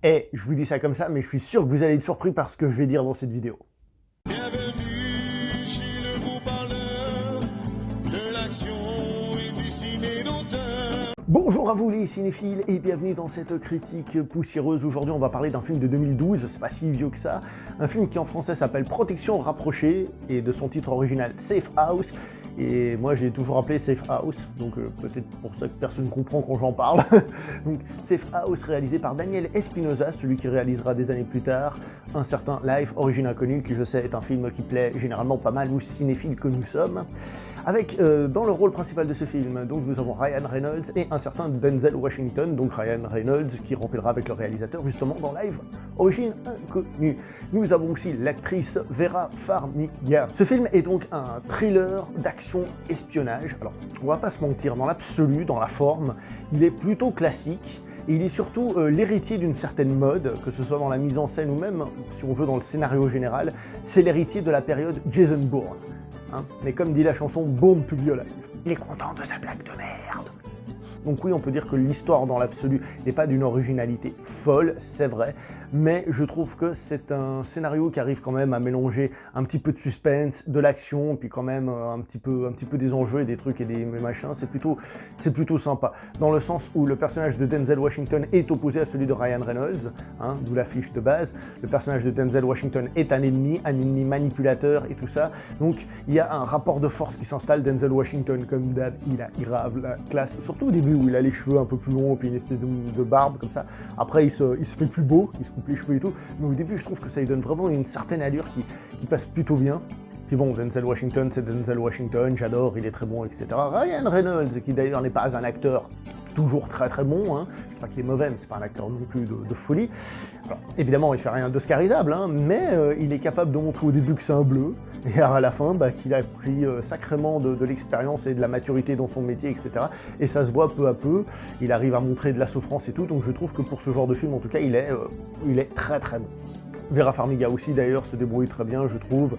Et je vous dis ça comme ça, mais je suis sûr que vous allez être surpris par ce que je vais dire dans cette vidéo. Bienvenue chez le gros parleur de l'action et du ciné d'auteur. Bonjour à vous les cinéphiles et bienvenue dans cette critique poussiéreuse. Aujourd'hui on va parler d'un film de 2012, c'est pas si vieux que ça, un film qui en français s'appelle Protection rapprochée et de son titre original Safe House. Et moi j'ai toujours appelé Safe House, donc peut-être pour ça que personne ne comprend quand j'en parle. Donc Safe House réalisé par Daniel Espinosa, celui qui réalisera des années plus tard un certain Life, Origine Inconnue, qui je sais est un film qui plaît généralement pas mal aux cinéphiles que nous sommes. Avec dans le rôle principal de ce film, donc nous avons Ryan Reynolds et un certain Denzel Washington, donc Ryan Reynolds qui remplira avec le réalisateur justement dans Live Origine Inconnue. Nous avons aussi l'actrice Vera Farmiga. Ce film est donc un thriller d'action espionnage. Alors, on va pas se mentir, dans l'absolu, dans la forme, il est plutôt classique. Et il est surtout l'héritier d'une certaine mode, que ce soit dans la mise en scène ou même, si on veut, dans le scénario général. C'est l'héritier de la période Jason Bourne. Hein, mais comme dit la chanson Born to be Alive, il est content de sa blague de merde. Donc oui, on peut dire que l'histoire dans l'absolu n'est pas d'une originalité folle, c'est vrai, mais je trouve que c'est un scénario qui arrive quand même à mélanger un petit peu de suspense, de l'action, puis quand même un petit peu des enjeux et des trucs et des machins, c'est plutôt sympa. Dans le sens où le personnage de Denzel Washington est opposé à celui de Ryan Reynolds, hein, d'où la fiche de base. Le personnage de Denzel Washington est un ennemi manipulateur et tout ça. Donc il y a un rapport de force qui s'installe. Denzel Washington, comme d'hab, il a grave la classe, surtout au début où il a les cheveux un peu plus longs, puis une espèce de barbe comme ça. Après il se fait plus beau, il se coupe les cheveux et tout, mais au début je trouve que ça lui donne vraiment une certaine allure qui passe plutôt bien. Puis bon, Denzel Washington, c'est Denzel Washington, j'adore, il est très bon, etc. Ryan Reynolds, qui d'ailleurs n'est pas un acteur toujours très très bon, hein. Je sais pas qu'il est mauvais, mais c'est pas un acteur non plus de folie. Alors, évidemment, il fait rien d'oscarisable, hein, mais il est capable de montrer au début que c'est un bleu, et à la fin, qu'il a pris sacrément de l'expérience et de la maturité dans son métier, etc. Et ça se voit peu à peu, il arrive à montrer de la souffrance et tout, donc je trouve que pour ce genre de film, en tout cas, il est très très bon. Vera Farmiga aussi, d'ailleurs, se débrouille très bien, je trouve.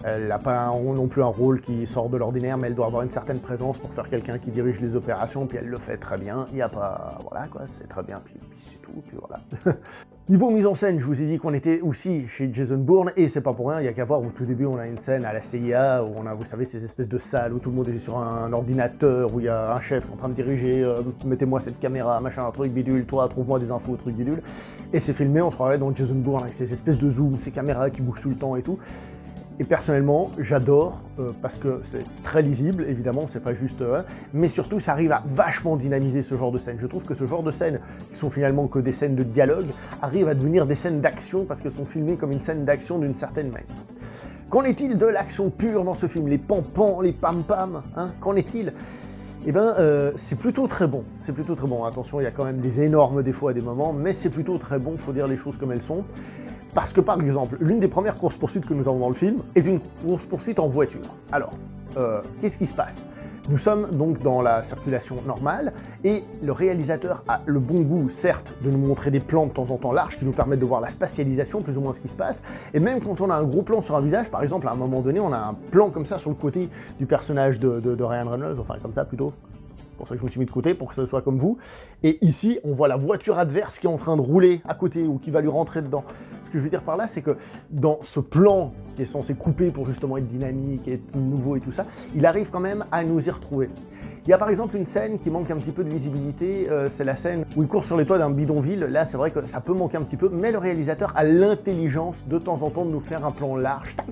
Elle n'a pas non plus un rôle qui sort de l'ordinaire, mais elle doit avoir une certaine présence pour faire quelqu'un qui dirige les opérations, puis elle le fait très bien. Il n'y a pas... Voilà quoi, c'est très bien, puis c'est tout, puis voilà. Niveau mise en scène, je vous ai dit qu'on était aussi chez Jason Bourne, et c'est pas pour rien, il y a qu'à voir au tout début, on a une scène à la CIA, où on a, vous savez, ces espèces de salles où tout le monde est sur un ordinateur, où il y a un chef en train de diriger, mettez-moi cette caméra, machin, un truc bidule, toi, trouve-moi des infos, truc bidule. Et c'est filmé, on se croirait dans Jason Bourne, avec ces espèces de zoom, ces caméras qui bougent tout le temps et tout. Et personnellement, j'adore, parce que c'est très lisible, évidemment, c'est pas juste... mais surtout, ça arrive à vachement dynamiser ce genre de scène. Je trouve que ce genre de scènes, qui sont finalement que des scènes de dialogue, arrivent à devenir des scènes d'action, parce qu'elles sont filmées comme une scène d'action d'une certaine manière. Qu'en est-il de l'action pure dans ce film? Les pam-pam, les pam-pam, hein? Qu'en est-il? Eh ben, c'est plutôt très bon. C'est plutôt très bon. Attention, il y a quand même des énormes défauts à des moments, mais c'est plutôt très bon, faut dire les choses comme elles sont. Parce que par exemple, l'une des premières courses-poursuites que nous avons dans le film est une course-poursuite en voiture. Alors, qu'est-ce qui se passe? Nous sommes donc dans la circulation normale, et le réalisateur a le bon goût, certes, de nous montrer des plans de temps en temps larges qui nous permettent de voir la spatialisation, plus ou moins ce qui se passe, et même quand on a un gros plan sur un visage, par exemple, à un moment donné, on a un plan comme ça sur le côté du personnage de Ryan Reynolds, enfin comme ça plutôt. C'est pour ça que je me suis mis de côté, pour que ce soit comme vous. Et ici, on voit la voiture adverse qui est en train de rouler à côté, ou qui va lui rentrer dedans. Ce que je veux dire par là, c'est que dans ce plan qui est censé couper pour justement être dynamique, être nouveau et tout ça, il arrive quand même à nous y retrouver. Il y a par exemple une scène qui manque un petit peu de visibilité, c'est la scène où il court sur les toits d'un bidonville. Là, c'est vrai que ça peut manquer un petit peu, mais le réalisateur a l'intelligence de temps en temps de nous faire un plan large, tac,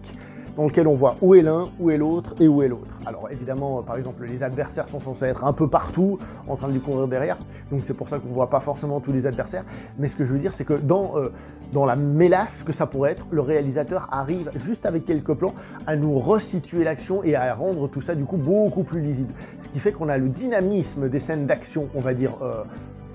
dans lequel on voit où est l'un, où est l'autre et où est l'autre. Alors évidemment, par exemple, les adversaires sont censés être un peu partout, en train de lui courir derrière, donc c'est pour ça qu'on ne voit pas forcément tous les adversaires, mais ce que je veux dire, c'est que dans la mélasse que ça pourrait être, le réalisateur arrive, juste avec quelques plans, à nous resituer l'action et à rendre tout ça, du coup, beaucoup plus lisible. Ce qui fait qu'on a le dynamisme des scènes d'action, on va dire,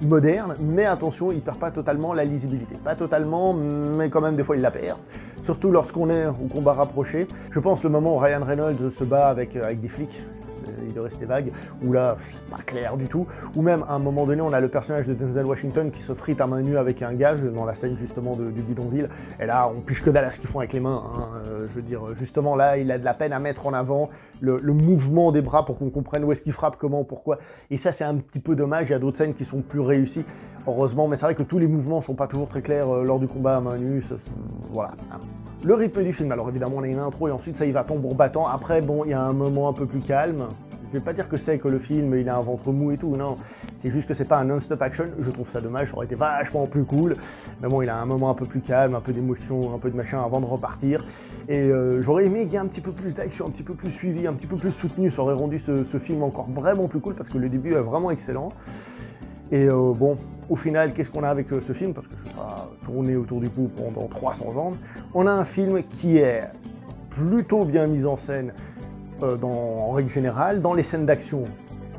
moderne, mais attention, il perd pas totalement la lisibilité. Pas totalement, mais quand même des fois il la perd. Surtout lorsqu'on est au combat rapproché. Je pense le moment où Ryan Reynolds se bat avec des flics, il est resté vague, où là, c'est pas clair du tout, ou même à un moment donné, on a le personnage de Denzel Washington qui se frite à main nue avec un gage dans la scène justement du bidonville, et là, on piche que dalle à ce qu'ils font avec les mains, hein. Je veux dire, justement là, il a de la peine à mettre en avant le mouvement des bras pour qu'on comprenne où est-ce qu'il frappe, comment, pourquoi, et ça c'est un petit peu dommage, il y a d'autres scènes qui sont plus réussies, heureusement, mais c'est vrai que tous les mouvements sont pas toujours très clairs lors du combat à main nue, voilà. Le rythme du film, alors évidemment on a une intro et ensuite ça y va tambour battant, après bon il y a un moment un peu plus calme, je vais pas dire que c'est que le film il a un ventre mou et tout, non, c'est juste que c'est pas un non-stop action, je trouve ça dommage, ça aurait été vachement plus cool, mais bon il a un moment un peu plus calme, un peu d'émotion, un peu de machin avant de repartir, et j'aurais aimé qu'il y ait un petit peu plus d'action, un petit peu plus suivi, un petit peu plus soutenu, ça aurait rendu ce film encore vraiment plus cool parce que le début est vraiment excellent. Et bon, au final, qu'est-ce qu'on a avec ce film? Parce que je ne vais pas tourner autour du pot pendant 300 ans. On a un film qui est plutôt bien mis en scène en règle générale, dans les scènes d'action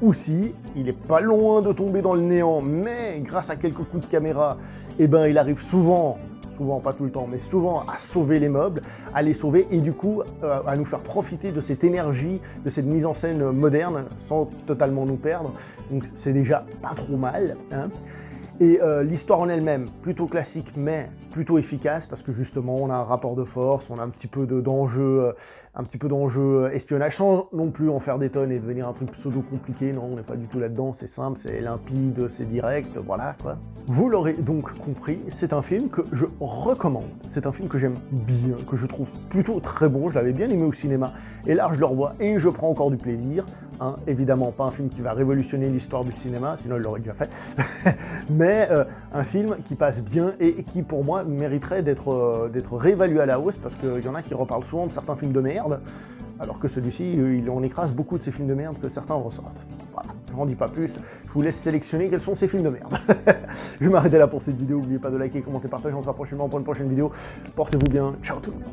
aussi. Il n'est pas loin de tomber dans le néant, mais grâce à quelques coups de caméra, eh ben, il arrive souvent, pas tout le temps, mais souvent à sauver les meubles, à les sauver et du coup à nous faire profiter de cette énergie, de cette mise en scène moderne sans totalement nous perdre. Donc c'est déjà pas trop mal, hein. Et l'histoire en elle-même, plutôt classique mais plutôt efficace parce que justement on a un rapport de force, on a un petit peu d'enjeu espionnage sans non plus en faire des tonnes et devenir un truc pseudo compliqué, non on n'est pas du tout là-dedans, c'est simple, c'est limpide, c'est direct, voilà quoi. Vous l'aurez donc compris, c'est un film que je recommande, c'est un film que j'aime bien, que je trouve plutôt très bon, je l'avais bien aimé au cinéma et là je le revois et je prends encore du plaisir. Hein, évidemment pas un film qui va révolutionner l'histoire du cinéma, sinon il l'aurait déjà fait, mais un film qui passe bien et qui pour moi mériterait d'être réévalué à la hausse parce qu'il y en a qui reparlent souvent de certains films de merde, alors que celui-ci, il en écrase beaucoup de ces films de merde que certains ressortent. Voilà, je n'en dis pas plus, je vous laisse sélectionner quels sont ces films de merde. Je vais m'arrêter là pour cette vidéo, n'oubliez pas de liker, commenter, partager, on se voit prochainement pour une prochaine vidéo, portez-vous bien, ciao tout le monde.